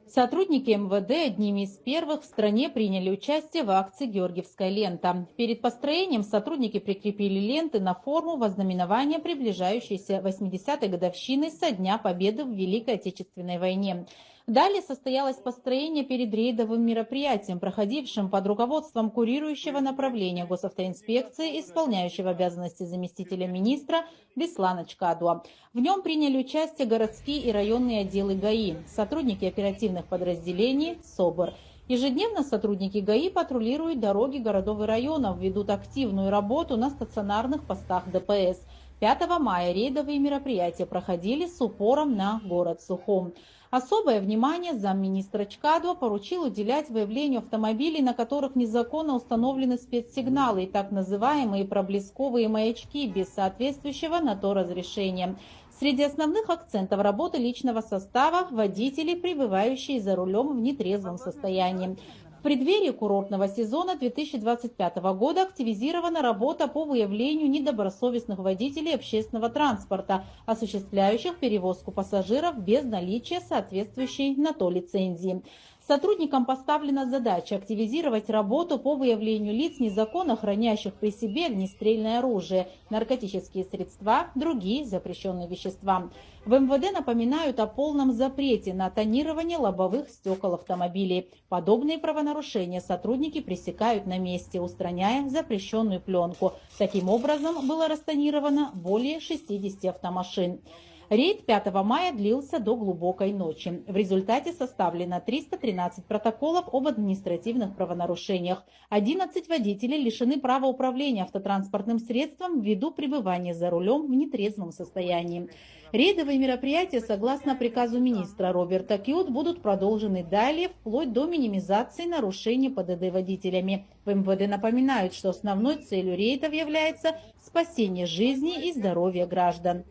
Сотрудники МВД одними из первых в стране приняли участие в акции «Георгиевская лента». Перед построением сотрудники прикрепили ленты на форму во знаменование приближающейся 80-й годовщины со Дня Победы в Великой Отечественной войне. Далее состоялось построение перед рейдовым мероприятием, проходившим под руководством курирующего направления госавтоинспекции, исполняющего обязанности заместителя министра Беслана Чкадуа. В нем приняли участие городские и районные отделы ГАИ, сотрудники оперативных подразделений СОБР. Ежедневно сотрудники ГАИ патрулируют дороги городов и районов, ведут активную работу на стационарных постах ДПС. 5 мая рейдовые мероприятия проходили с упором на город Сухум. Особое внимание замминистра Чкадуа поручил уделять выявлению автомобилей, на которых незаконно установлены спецсигналы и так называемые проблесковые маячки без соответствующего на то разрешения. Среди основных акцентов работы личного состава – водители, пребывающие за рулем в нетрезвом состоянии. В преддверии курортного сезона 2025 года активизирована работа по выявлению недобросовестных водителей общественного транспорта, осуществляющих перевозку пассажиров без наличия соответствующей на то лицензии. Сотрудникам поставлена задача активизировать работу по выявлению лиц, незаконно хранящих при себе огнестрельное оружие, наркотические средства, другие запрещенные вещества. В МВД напоминают о полном запрете на тонирование лобовых стекол автомобилей. Подобные правонарушения сотрудники пресекают на месте, устраняя запрещенную пленку. Таким образом, было растонировано более 60 автомашин. Рейд 5 мая длился до глубокой ночи. В результате составлено 313 протоколов об административных правонарушениях. 11 водителей лишены права управления автотранспортным средством ввиду пребывания за рулем в нетрезвом состоянии. Рейдовые мероприятия, согласно приказу министра Роберта Кьют, будут продолжены далее, вплоть до минимизации нарушений ПДД водителями. В МВД напоминают, что основной целью рейдов является спасение жизни и здоровья граждан.